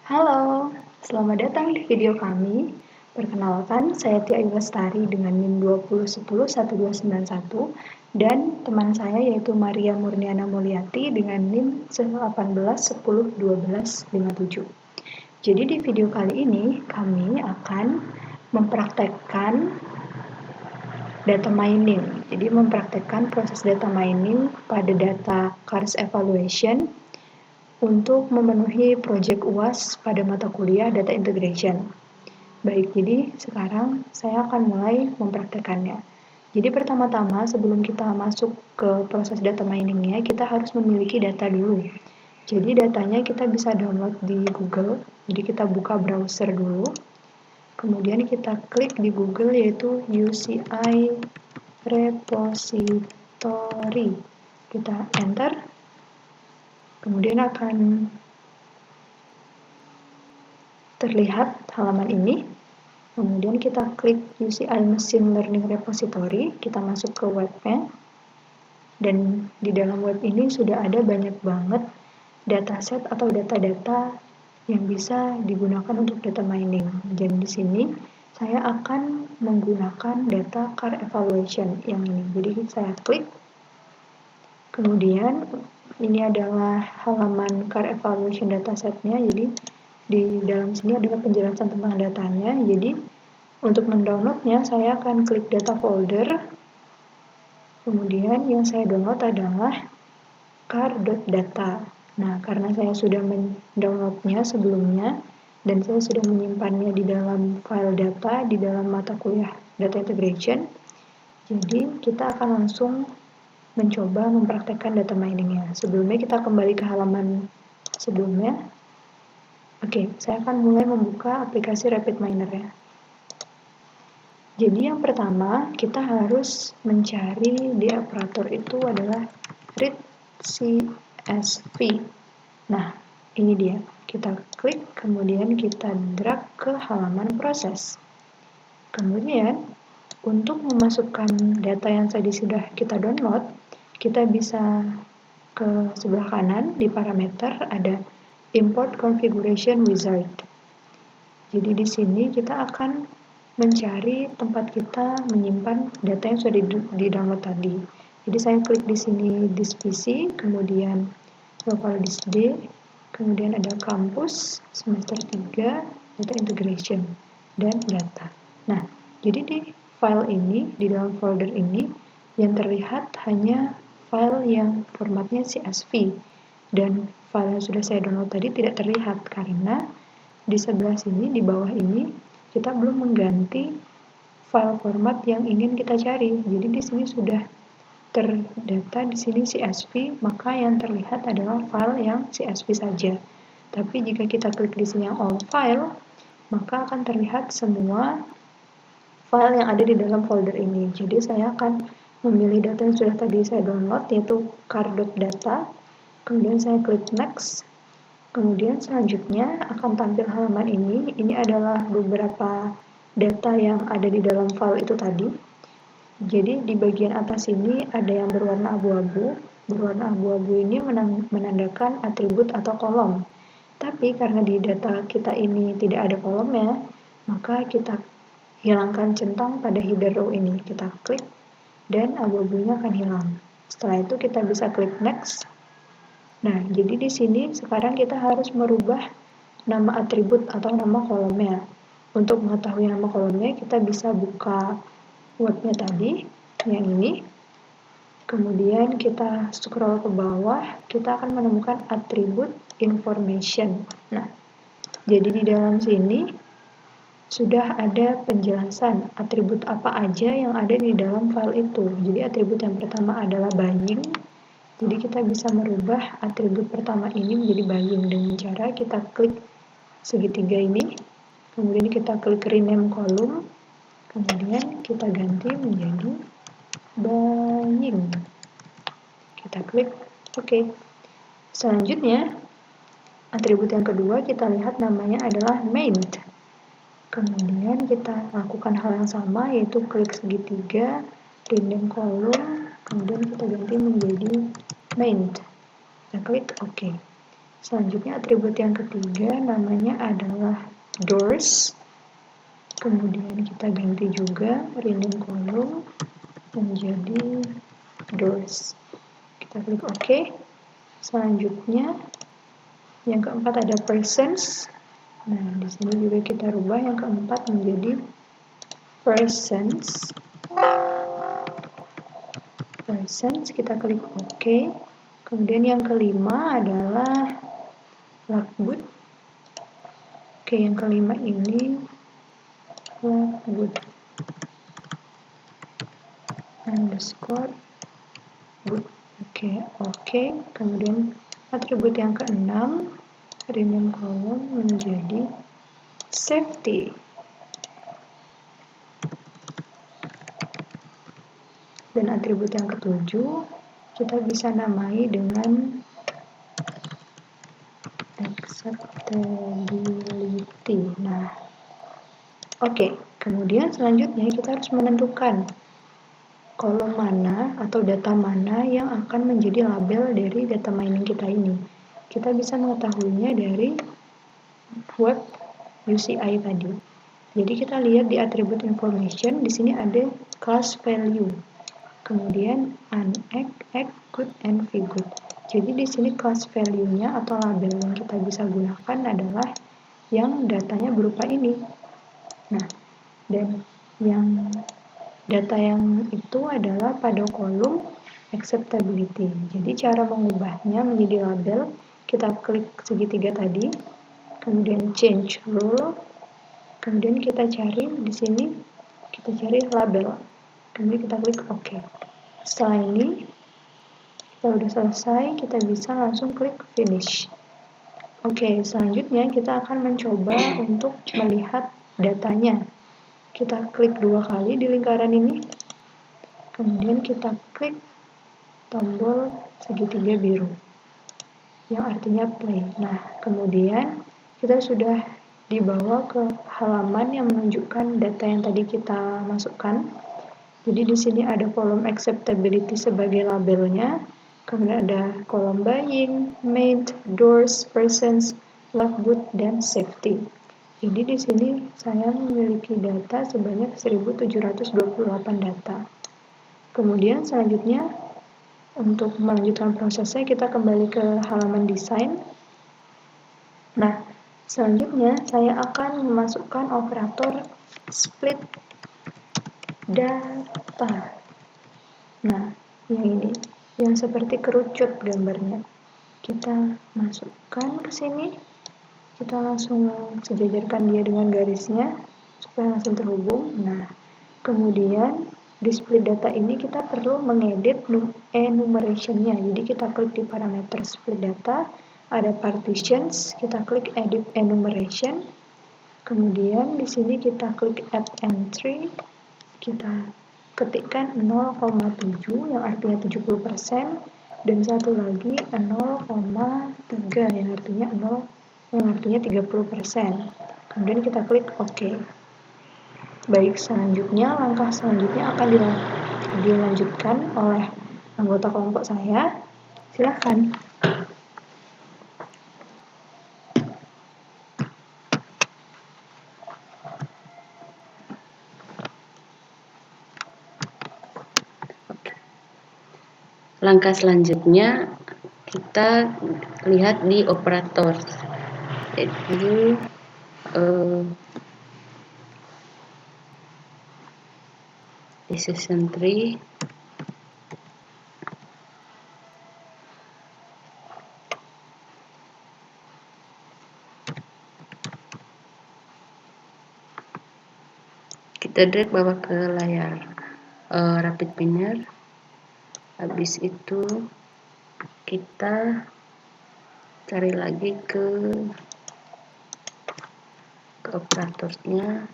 Halo, selamat datang di video kami. Perkenalkan, saya Tia Ayu Lestari dengan NIM 20101291 dan teman saya yaitu Maria Murniana Mulyati dengan NIM 18101257. Jadi di video kali ini kami akan mempraktekkan data mining. Jadi mempraktekkan proses data mining pada data CARS Evaluation untuk memenuhi proyek UAS pada mata kuliah Data Integration. Baik, jadi sekarang saya akan mulai mempraktekannya. Jadi pertama-tama sebelum kita masuk ke proses data miningnya, kita harus memiliki data dulu. Jadi datanya kita bisa download di Google, jadi kita buka browser dulu. Kemudian kita klik di Google yaitu UCI Repository. Kita enter. Kemudian akan terlihat halaman ini. Kemudian kita klik UCI Machine Learning Repository, kita masuk ke webnya. Dan di dalam web ini sudah ada banyak banget dataset atau data-data yang bisa digunakan untuk data mining. Dan di sini saya akan menggunakan data CAR Evaluation yang ini. Jadi saya klik. Kemudian ini adalah halaman CAR Evaluation datasetnya. Jadi di dalam sini adalah penjelasan tentang datanya. Jadi untuk mendownloadnya saya akan klik data folder. Kemudian yang saya download adalah car.data. Nah, karena saya sudah mendownloadnya sebelumnya dan saya sudah menyimpannya di dalam file data di dalam mata kuliah Data Integration, jadi kita akan langsung mencoba mempraktekkan data miningnya. Sebelumnya kita kembali ke halaman sebelumnya. Oke, saya akan mulai membuka aplikasi RapidMiner ya. Jadi yang pertama kita harus mencari di operator itu adalah read CSV. Nah, ini dia. Kita klik, kemudian kita drag ke halaman proses. Kemudian untuk memasukkan data yang tadi sudah kita download, kita bisa ke sebelah kanan di parameter ada import configuration wizard. Jadi di sini kita akan mencari tempat kita menyimpan data yang sudah di-download tadi. Jadi saya klik di sini disk PC, kemudian local disk D, kemudian ada kampus semester 3, data integration dan data. Nah, jadi di file ini, di dalam folder ini yang terlihat hanya file yang formatnya CSV dan file yang sudah saya download tadi tidak terlihat karena di sebelah sini, di bawah ini kita belum mengganti file format yang ingin kita cari. Jadi di sini sudah terdata di sini CSV, maka yang terlihat adalah file yang CSV saja. Tapi jika kita klik di sini yang all file, maka akan terlihat semua file yang ada di dalam folder ini. Jadi saya akan memilih data yang sudah tadi saya download, yaitu car.data. Kemudian saya klik next. Kemudian selanjutnya akan tampil halaman ini. Ini adalah beberapa data yang ada di dalam file itu tadi. Jadi di bagian atas ini ada yang berwarna abu-abu. Berwarna abu-abu ini menandakan atribut atau kolom. Tapi karena di data kita ini tidak ada kolomnya, maka kita hilangkan centang pada header row ini. Kita klik dan abu-abunya akan hilang. Setelah itu kita bisa klik next. Nah, jadi di sini sekarang kita harus merubah nama atribut atau nama kolomnya. Untuk mengetahui nama kolomnya, kita bisa buka webnya tadi, yang ini. Kemudian kita scroll ke bawah, kita akan menemukan atribut information. Nah, jadi di dalam sini sudah ada penjelasan atribut apa aja yang ada di dalam file itu. Jadi atribut yang pertama adalah buying. Jadi kita bisa merubah atribut pertama ini menjadi buying dengan cara kita klik segitiga ini. Kemudian kita klik rename column. Kemudian kita ganti menjadi buying. Kita klik OK. Selanjutnya, atribut yang kedua kita lihat namanya adalah main. Kemudian kita lakukan hal yang sama, yaitu klik segitiga, rename column, kemudian kita ganti menjadi main. Kita klik OK. Selanjutnya atribut yang ketiga namanya adalah doors. Kemudian kita ganti juga rename kolom menjadi doors. Kita klik OK. Selanjutnya yang keempat ada persons. Nah, di sini juga kita rubah yang keempat menjadi persons. Persons, kita klik OK. Kemudian yang kelima adalah logbook. Oke, yang kelima ini logbook underscore book. Oke. Kemudian atribut yang keenam, rename kolom menjadi safety. Dan atribut yang ketujuh, kita bisa namai dengan acceptability. Nah, oke. Kemudian selanjutnya kita harus menentukan kolom mana atau data mana yang akan menjadi label dari data mining kita ini. Kita bisa mengetahuinya dari web UCI tadi. Jadi kita lihat di atribut information, di sini ada class value. Kemudian unact, act, good, and good. Jadi di sini class value-nya atau label yang kita bisa gunakan adalah yang datanya berupa ini. Nah, dan yang data yang itu adalah pada kolom acceptability. Jadi cara mengubahnya menjadi label, kita klik segitiga tadi, kemudian change rule, kemudian kita cari di sini, kita cari label. Kemudian kita klik OK. Setelah ini, kita udah selesai, kita bisa langsung klik finish. Oke, selanjutnya kita akan mencoba untuk melihat datanya. Kita klik 2 kali di lingkaran ini, kemudian kita klik tombol segitiga biru, yang artinya play. Nah, kemudian kita sudah dibawa ke halaman yang menunjukkan data yang tadi kita masukkan. Jadi di sini ada kolom acceptability sebagai labelnya, kemudian ada kolom buying, made, doors, persons, logbook, dan safety. Jadi di sini saya memiliki data sebanyak 1728 data. Kemudian selanjutnya untuk melanjutkan prosesnya kita kembali ke halaman desain. Nah, selanjutnya saya akan memasukkan operator split data. Nah, yang ini, yang seperti kerucut gambarnya. Kita masukkan ke sini, kita langsung sejajarkan dia dengan garisnya, supaya langsung terhubung. Nah, kemudian di split data ini kita perlu mengedit enumeration-nya. Jadi kita klik di parameter split data, ada partitions, kita klik edit enumeration. Kemudian di sini kita klik add entry, kita ketikkan 0,7 yang artinya 70% dan satu lagi 0,3 yang artinya 30%. Kemudian kita klik OK. Baik, selanjutnya langkah selanjutnya akan dilanjutkan oleh anggota kelompok saya. Silakan. Langkah selanjutnya kita lihat di operator, yaitu decision tree. Kita drag bawah ke layar rapid pinner. Habis itu kita cari lagi ke operatornya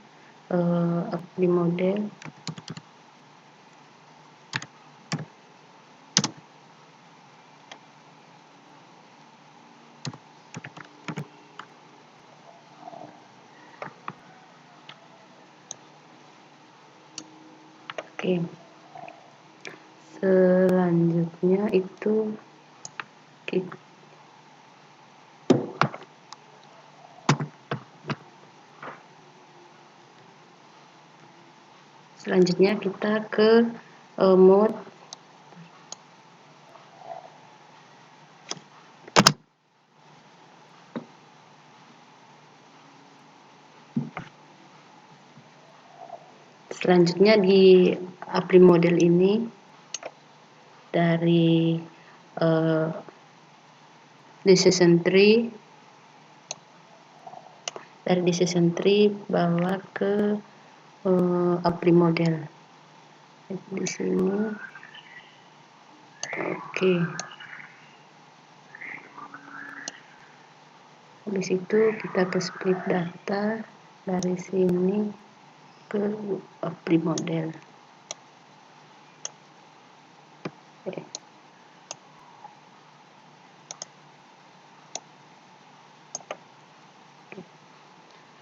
di model. Oke. Selanjutnya itu Selanjutnya kita ke mode selanjutnya di apply model ini dari decision tree bawa ke apply model di sini. Oke. Habis itu kita ke split data dari sini ke apply model.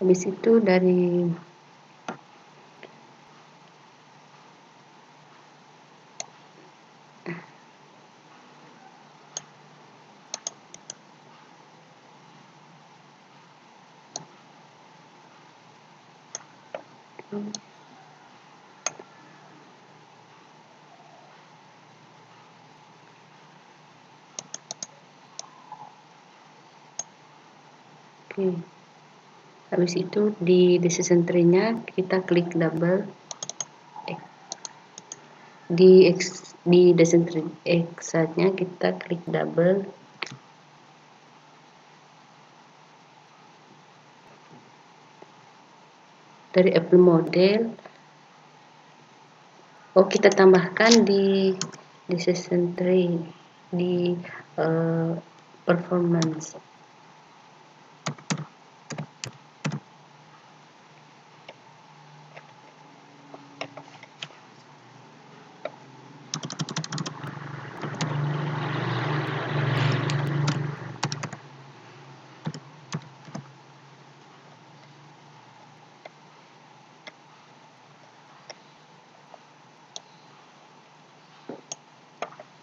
Habis itu dari Oke. Habis itu di decision tree-nya kita klik double di decision tree exact-nya kita klik double dari apply model. Kita tambahkan di decision tree di performance.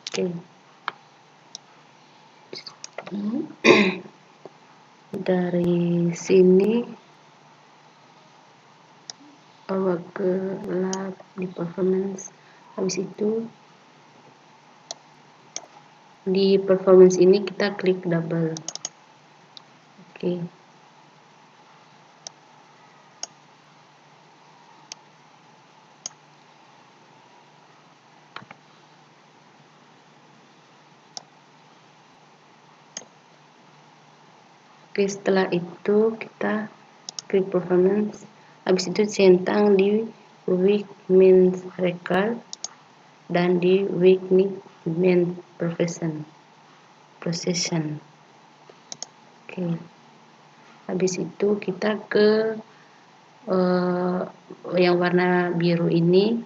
Oke. Dari sini bawa ke lab di performance. Habis itu di performance ini kita klik double. Oke. Oke, setelah itu kita klik performance. Habis itu centang di week mean record dan di week mean procession. Oke. Habis itu kita ke yang warna biru ini,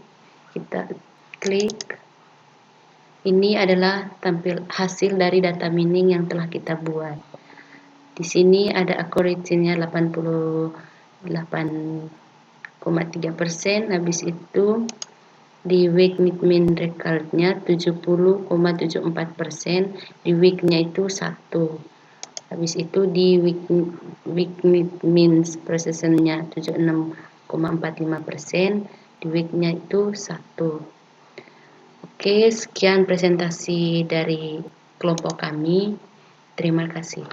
kita klik. Ini adalah hasil dari data mining yang telah kita buat. Di sini ada accuracy-nya 88,3%. Habis itu di week mean record-nya 70,74%, di week-nya itu 1. Habis itu di week mean procession-nya 76,45%, di week-nya itu 1. Oke, sekian presentasi dari kelompok kami. Terima kasih.